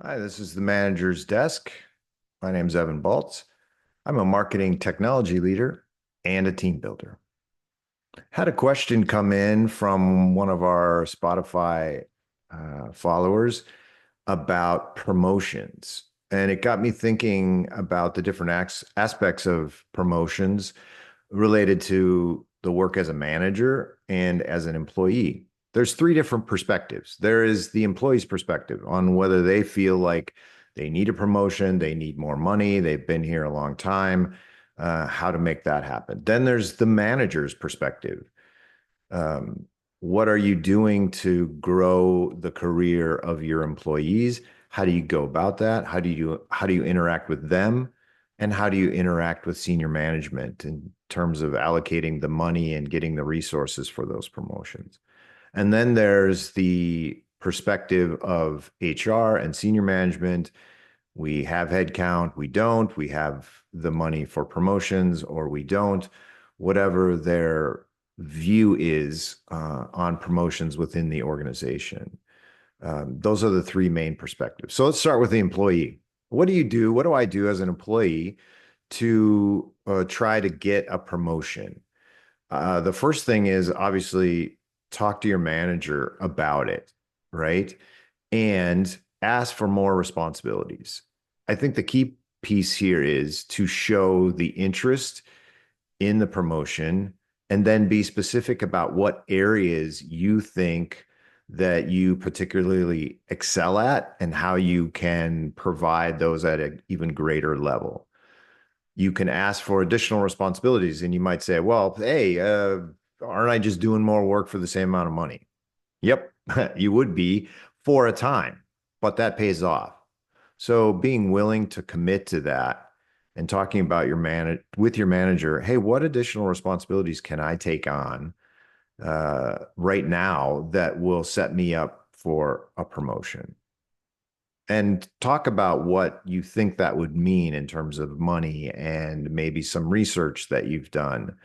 Hi, this is the manager's desk. My name's Evan Baltz. I'm a marketing technology leader and a team builder. Had a question come in from one of our Spotify followers about promotions. And it got me thinking about the different aspects of promotions related to the work as a manager and as an employee. There's three different perspectives. There is the employee's perspective on whether they feel like they need a promotion, they need more money, they've been here a long time, how to make that happen. Then there's the manager's perspective. Um, what are you doing to grow the career of your employees? How do you go about that? How do you interact with them? And how do you interact with senior management in terms of allocating the money and getting the resources for those promotions? And then there's the perspective of HR and senior management. We have headcount, we don't, we have the money for promotions or we don't, whatever their view is on promotions within the organization. Those are the three main perspectives. So let's start with the employee. What do you do? What do I do as an employee to try to get a promotion? The first thing is obviously talk to your manager about it, right? And ask for more responsibilities. I think the key piece here is to show the interest in the promotion and then be specific about what areas you think that you particularly excel at and how you can provide those at an even greater level. You can ask for additional responsibilities and you might say, well, hey, aren't I just doing more work for the same amount of money? Yep, you would be for a time, but that pays off. So being willing to commit to that and talking about with your manager, hey, what additional responsibilities can I take on right now that will set me up for a promotion? And talk about what you think that would mean in terms of money and maybe some research that you've done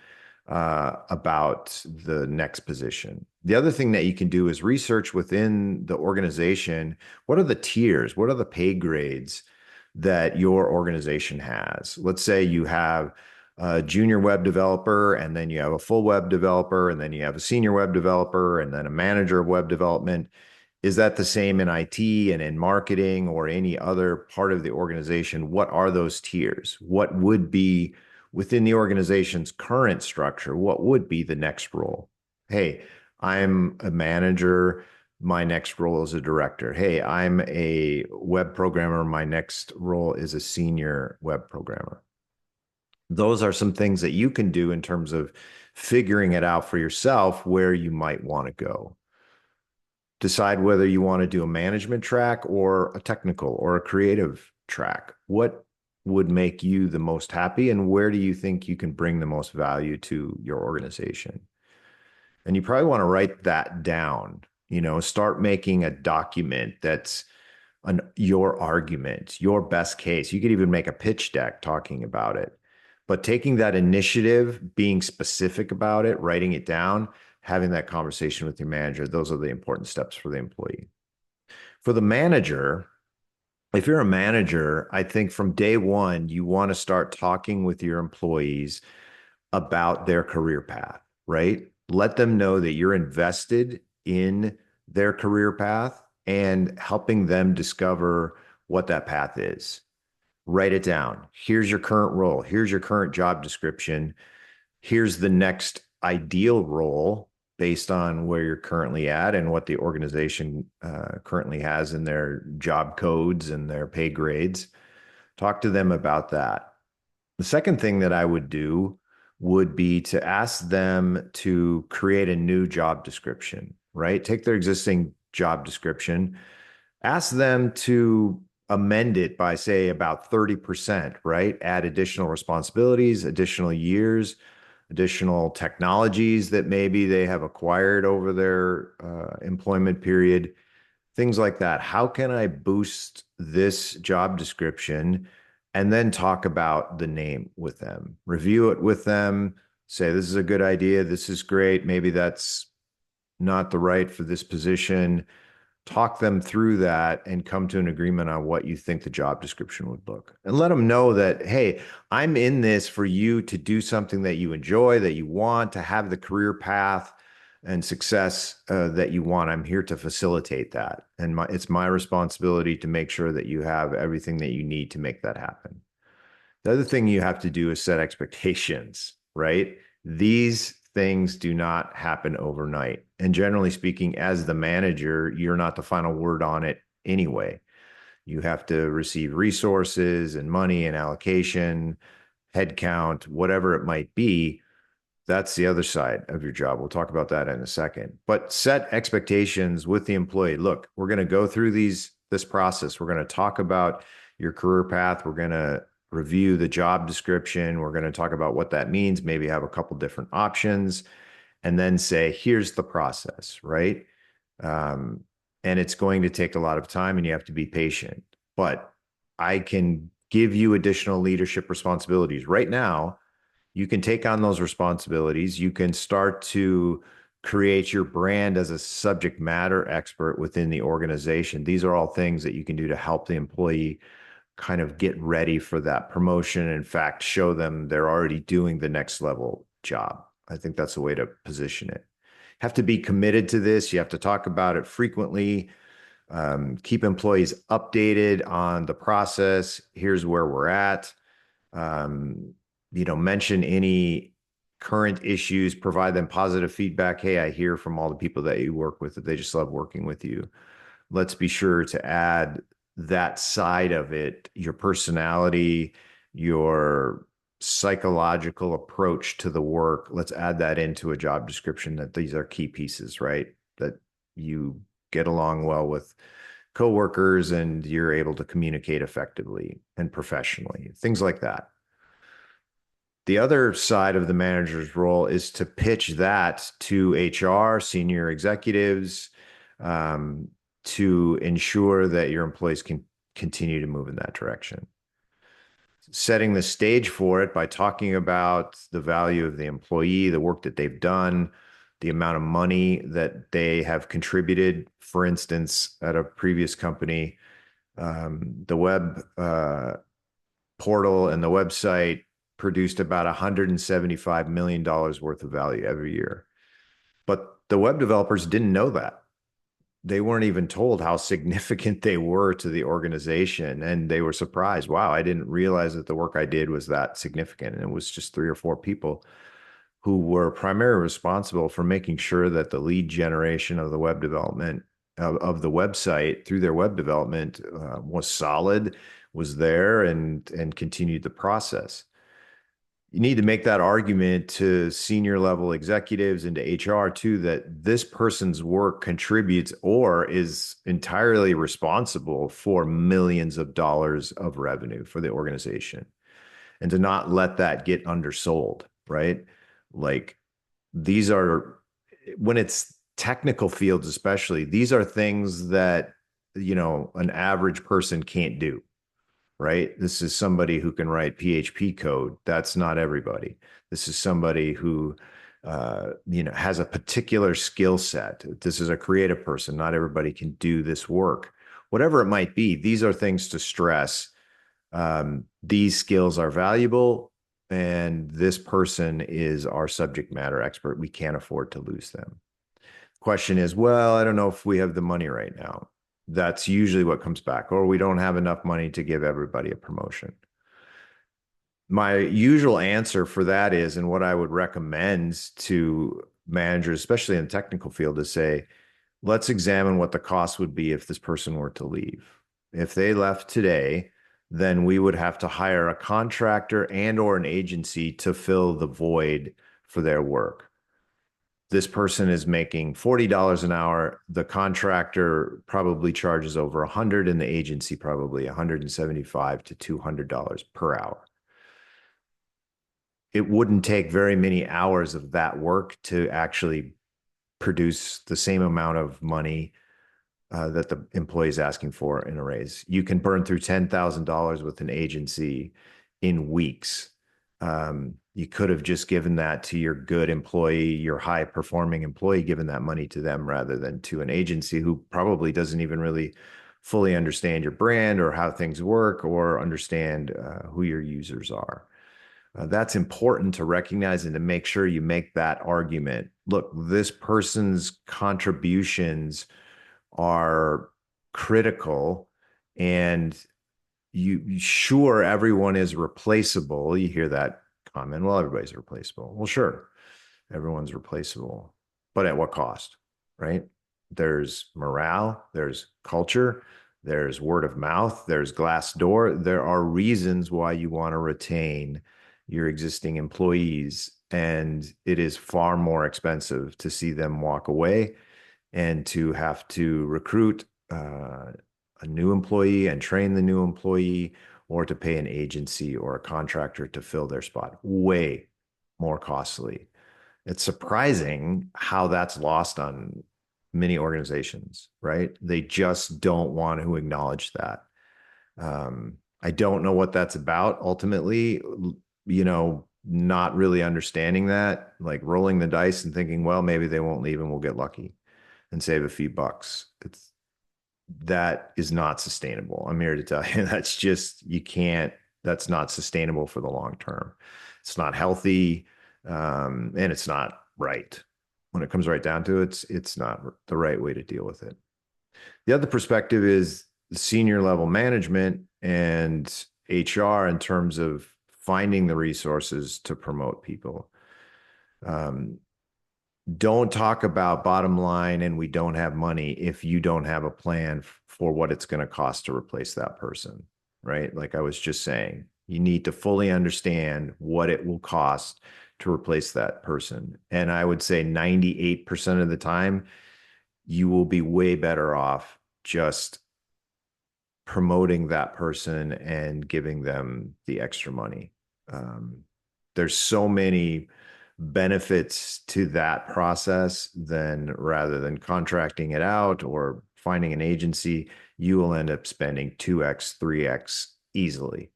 about the next position. The other thing that you can do is research within the organization. What are the tiers? What are the pay grades that your organization has? Let's say you have a junior web developer, and then you have a full web developer, and then you have a senior web developer, and then a manager of web development. Is that the same in IT and in marketing or any other part of the organization? What are those tiers? What would be within the organization's current structure? What would be the next role? Hey, I'm a manager. My next role is a director. Hey, I'm a web programmer. My next role is a senior web programmer. Those are some things that you can do in terms of figuring it out for yourself where you might want to go. Decide whether you want to do a management track or a technical or a creative track. What would make you the most happy and where do you think you can bring the most value to your organization? And you probably want to write that down, start making a document that's your argument, your best case. You could even make a pitch deck talking about it. But taking that initiative, being specific about it, writing it down, having that conversation with your manager, those are the important steps for the employee. For the manager, if you're a manager, I think from day one, you want to start talking with your employees about their career path, right? Let them know that you're invested in their career path and helping them discover what that path is. Write it down. Here's your current role. Here's your current job description. Here's the next ideal role based on where you're currently at and what the organization currently has in their job codes and their pay grades. Talk to them about that. The second thing that I would do would be to ask them to create a new job description, right? Take their existing job description, ask them to amend it by, say, about 30%, right? Add additional responsibilities, additional years, additional technologies that maybe they have acquired over their employment period, things like that. How can I boost this job description and then talk about the name with them, review it with them, say, this is a good idea. This is great. Maybe that's not the right for this position. talk them through that and come to an agreement on what you think the job description would look. And let them know that, hey, I'm in this for you to do something that you enjoy, that you want, to have the career path and success that you want. I'm here to facilitate that. And it's my responsibility to make sure that you have everything that you need to make that happen. The other thing you have to do is set expectations, right? These things do not happen overnight. And generally speaking, as the manager, you're not the final word on it anyway. You have to receive resources and money and allocation, headcount, whatever it might be. That's the other side of your job. We'll talk about that in a second. But set expectations with the employee. Look, we're going to go through this process. We're going to talk about your career path. We're going to review the job description. We're going to talk about what that means, maybe have a couple different options, and then say, here's the process, right? And it's going to take a lot of time and you have to be patient. But I can give you additional leadership responsibilities. Right now, you can take on those responsibilities. You can start to create your brand as a subject matter expert within the organization. These are all things that you can do to help the employee kind of get ready for that promotion. In fact, show them they're already doing the next level job. I think that's a way to position it. Have to be committed to this. You have to talk about it frequently. Keep employees updated on the process. Here's where we're at. Mention any current issues, provide them positive feedback. Hey, I hear from all the people that you work with that they just love working with you. Let's be sure to add that side of it, your personality, your psychological approach to the work. Let's add that into a job description, that these are key pieces, right? That you get along well with coworkers and you're able to communicate effectively and professionally, things like that. The other side of the manager's role is to pitch that to HR, senior executives, to ensure that your employees can continue to move in that direction. Setting the stage for it by talking about the value of the employee, the work that they've done, the amount of money that they have contributed. For instance, at a previous company, the web portal and the website produced about $175 million worth of value every year. But the web developers didn't know that. They weren't even told how significant they were to the organization. And they were surprised. Wow, I didn't realize that the work I did was that significant. And it was just 3 or 4 people who were primarily responsible for making sure that the lead generation of the web development of the website through their web development was solid, was there, and continued the process. You need to make that argument to senior level executives and to HR too, that this person's work contributes or is entirely responsible for millions of dollars of revenue for the organization, and to not let that get undersold, right? Like, these are, when it's technical fields, especially, these are things that, an average person can't do. Right? This is somebody who can write PHP code. That's not everybody. This is somebody who, has a particular skill set. This is a creative person. Not everybody can do this work. Whatever it might be, these are things to stress. These skills are valuable, and this person is our subject matter expert. We can't afford to lose them. Question is, well, I don't know if we have the money right now. That's usually what comes back, or we don't have enough money to give everybody a promotion. My usual answer for that is, and what I would recommend to managers, especially in the technical field, is say, let's examine what the cost would be if this person were to leave. If they left today, then we would have to hire a contractor and or an agency to fill the void for their work. This person is making $40 an hour. The contractor probably charges over $100, and the agency probably $175 to $200 per hour. It wouldn't take very many hours of that work to actually produce the same amount of money that the employee is asking for in a raise. You can burn through $10,000 with an agency in weeks. You could have just given that to your good employee, your high performing employee, given that money to them rather than to an agency who probably doesn't even really fully understand your brand or how things work or understand who your users are. That's important to recognize and to make sure you make that argument. Look, this person's contributions are critical, and you sure everyone is replaceable. You hear that comment, well, everybody's replaceable. Well, sure, everyone's replaceable, but at what cost, right? There's morale, there's culture, there's word of mouth, there's Glassdoor. There are reasons why you want to retain your existing employees, and it is far more expensive to see them walk away and to have to recruit a new employee and train the new employee, or to pay an agency or a contractor to fill their spot. Way more costly. It's surprising how that's lost on many organizations, right? They just don't want to acknowledge that. I don't know what that's about ultimately, not really understanding that, like rolling the dice and thinking, well, maybe they won't leave and we'll get lucky and save a few bucks. That is not sustainable. I'm here to tell you that's not sustainable for the long term. It's not healthy, and it's not right. When it comes right down to it, it's not the right way to deal with it. The other perspective is senior level management and HR in terms of finding the resources to promote people. Don't talk about bottom line and we don't have money if you don't have a plan for what it's going to cost to replace that person, right? Like I was just saying, you need to fully understand what it will cost to replace that person. And I would say 98% of the time, you will be way better off just promoting that person and giving them the extra money. There's so many benefits to that process rather than contracting it out or finding an agency. You will end up spending 2x, 3x easily.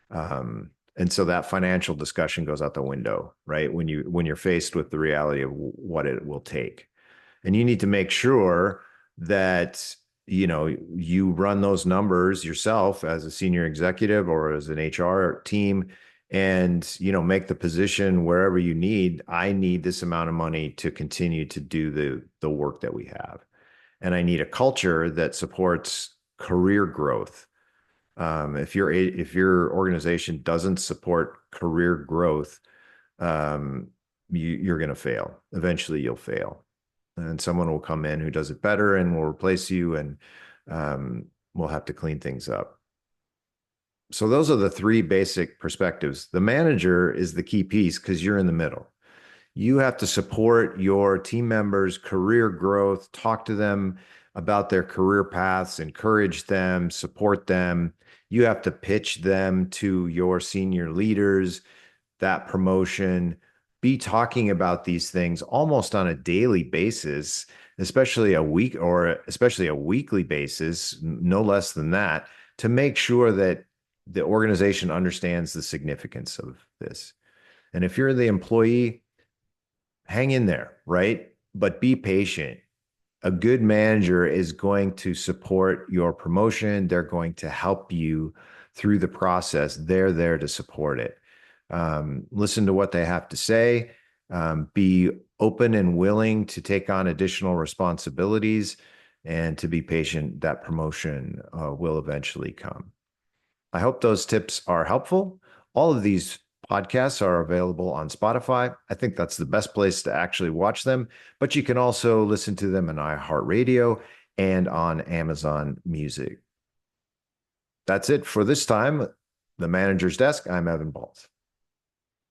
And so that financial discussion goes out the window, right? When you're faced with the reality of what it will take. And you need to make sure that you run those numbers yourself as a senior executive or as an HR team, and make the position wherever you need. I need this amount of money to continue to do the work that we have, and I need a culture that supports career growth. If your organization doesn't support career growth, you're going to fail. Eventually, you'll fail, and someone will come in who does it better and will replace you, and we'll have to clean things up. So those are the three basic perspectives. The manager is the key piece because you're in the middle. You have to support your team members' career growth, talk to them about their career paths, encourage them, support them. You have to pitch them to your senior leaders, that promotion. Be talking about these things almost on a daily basis, especially a weekly basis, no less than that, to make sure that the organization understands the significance of this. And if you're the employee, hang in there, right? But be patient. A good manager is going to support your promotion. They're going to help you through the process. They're there to support it. Listen to what they have to say. Be open and willing to take on additional responsibilities, and to be patient. That promotion will eventually come. I hope those tips are helpful. All of these podcasts are available on Spotify. I think that's the best place to actually watch them, but you can also listen to them on iHeartRadio and on Amazon Music. That's it for this time. The Manager's Desk. I'm Evan Baltz.